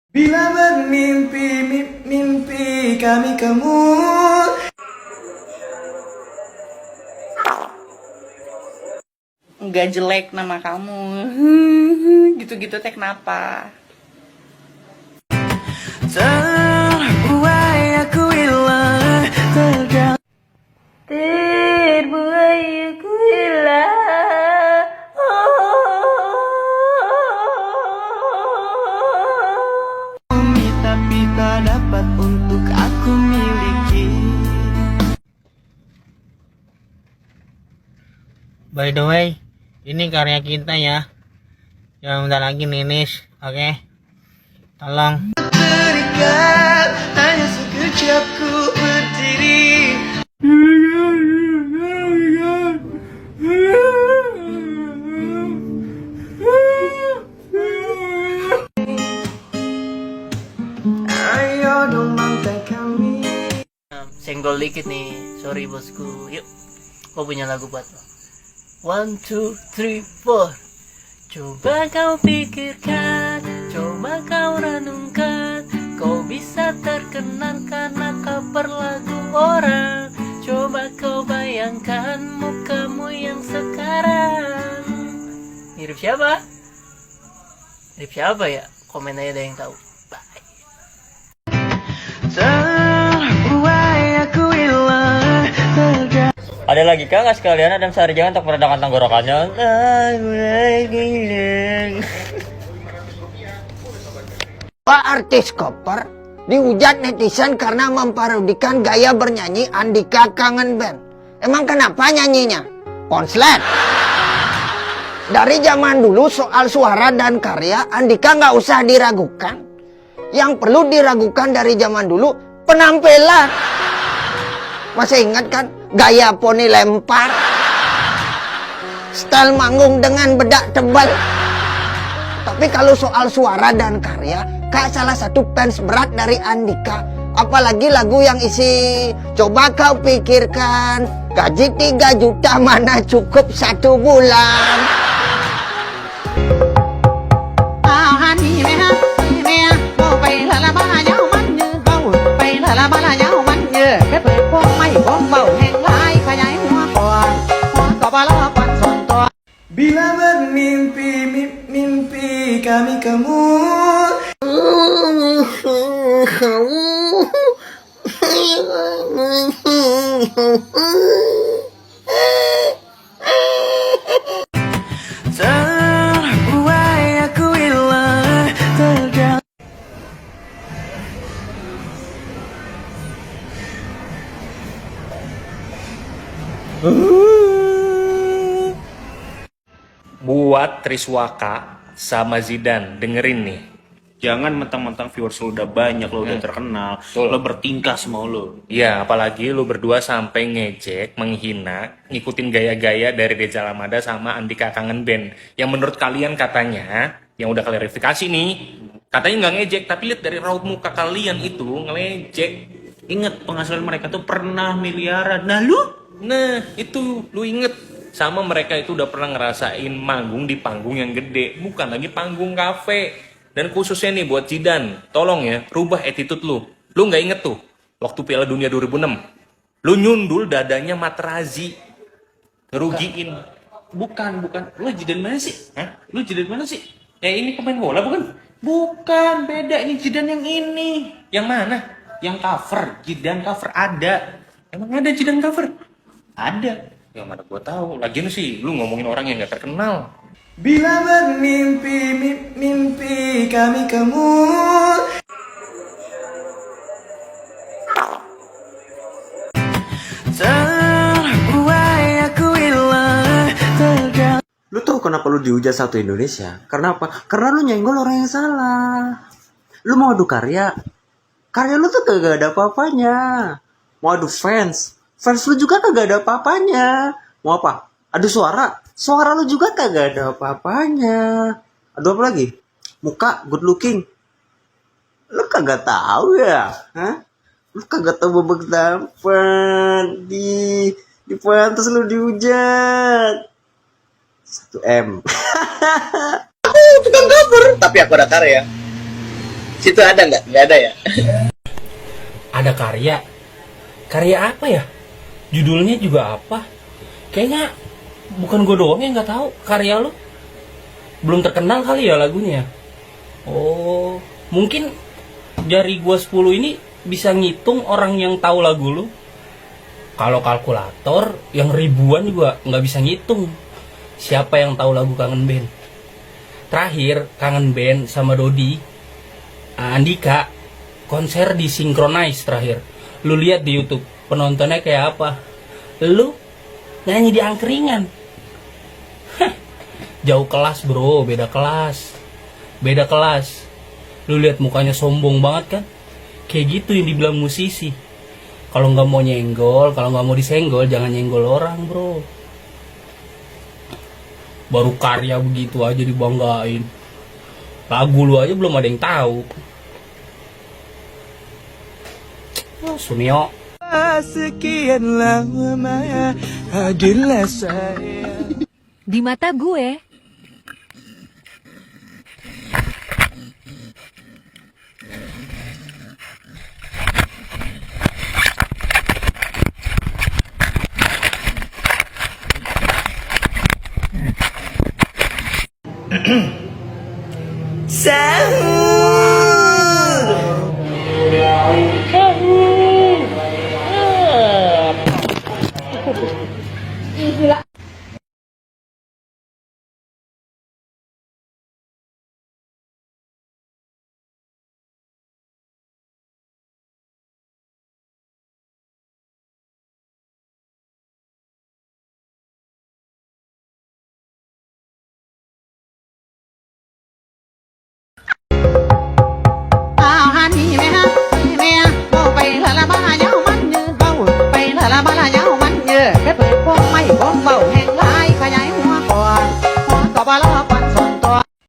Bila bermimpi, mimpi kami kamu. Nggak jelek nama kamu. Gitu-gitu teh kenapa? Terbuai aku hilang, Terbuai aku hilang. tapi tak dapat untuk aku miliki. By the way, ini karya kita ya. Yang bentar lagi finish, oke? Tolong. Terikat hanya sekejap ku berdiri. Ayo dong mantai kami. Senggol dikit nih, sorry bosku. Yuk, kau punya lagu buat lo. 1, 2, 3, 4. Coba kau pikirkan, coba kau renungkan, kau bisa terkenal karena cover lagu orang. Coba kau bayangkan mukamu yang sekarang. Mirip siapa? Mirip siapa ya? Komen aja ada yang tahu. Bye. Terbuai aku hilang, Ada lagi kah nggak sekalian Adam Sarijangan untuk meredakan tenggorokannya? Pak artis cover dihujat netizen karena memparodikan gaya bernyanyi Andika Kangen Band. Emang kenapa nyanyinya? Konslet. Dari zaman dulu soal suara dan karya Andika nggak usah diragukan. Yang perlu diragukan dari zaman dulu penampilan. Masih ingat kan gaya poni lempar, style manggung dengan bedak tebal. Tapi kalau soal suara dan karya, Kak salah satu fans berat dari Andika. Apalagi lagu yang isi coba kau pikirkan, gaji 3 juta mana cukup 1 bulan. bila bermimpi, mimpi kami kamu. Terbuai aku hilang, tergantung. Buat Triswaka sama Zidane, dengerin nih. Jangan mentang-mentang viewers lo udah banyak, lo udah terkenal, Betul. lo bertingkah sama lo. Ya, apalagi lu berdua sampai ngejek, menghina, ngikutin gaya-gaya dari Reza Ramada sama Andika Kangen Band. Yang menurut kalian katanya, yang udah klarifikasi nih, katanya nggak ngejek, tapi lihat dari raut muka kalian itu ngelejek. Ingat penghasilan mereka tuh pernah miliaran. Nah lu? Nah, itu lu inget. Sama mereka itu udah pernah ngerasain manggung di panggung yang gede, bukan lagi panggung kafe. Dan khususnya nih buat Zidane, tolong ya, rubah attitude lu. Lu nggak inget tuh, waktu Piala Dunia 2006, lu nyundul dadanya Materazzi, ngerugiin. Bukan. Lo Zidane mana sih? Hah? Lo Zidane mana sih? Ini pemain bola bukan? Bukan, beda. Ini Zidane yang ini. Yang mana? Yang cover, Zidane cover ada. Emang ada Zidane cover? Ada. Yang mana gua tahu. Lagian sih, lu ngomongin orang yang nggak terkenal. Bila bermimpi, mimpi kami kamu. Terbuai aku hilang, tergantung. Lu tahu kenapa lu dihujat satu Indonesia? Karena apa? Karena lu nyenggol orang yang salah. Lu mau adu karya, karya lu tuh kagak ada apa-apanya. Mau adu fans lu juga kagak ada apa-apanya. Mau apa? Adu suara lu juga kagak ada apa-apanya. Adu apa lagi? Muka good looking, lu kagak tahu ya? Hah? Lu kagak tahu babak tampan di pantas lu dihujat. 1 M. Aku tukang cover, tapi aku ada karya. Situ ada nggak? Nggak ada ya? Ada karya. Karya apa ya? Judulnya juga apa? Kayaknya bukan gue doang yang nggak tahu karya lu. Belum terkenal kali ya lagunya. Oh, mungkin jari gua 10 ini bisa ngitung orang yang tahu lagu lu. Kalau kalkulator yang ribuan juga nggak bisa ngitung siapa yang tahu lagu Kangen Band. Terakhir Kangen Band sama Dodi Andika konser di Synchronize terakhir. Lu lihat di YouTube penontonnya kayak apa? Lu nyanyi di angkringan. Hah, jauh kelas bro, beda kelas. Beda kelas. Lu lihat mukanya sombong banget kan? Kayak gitu yang dibilang musisi. Kalau nggak mau nyenggol, kalau nggak mau disenggol, jangan nyenggol orang bro. Baru karya begitu aja dibanggain. Lagu lu aja belum ada yang tahu. Oh, Sumio. Sekian lama hadirlah saya. Di mata gue, Sahur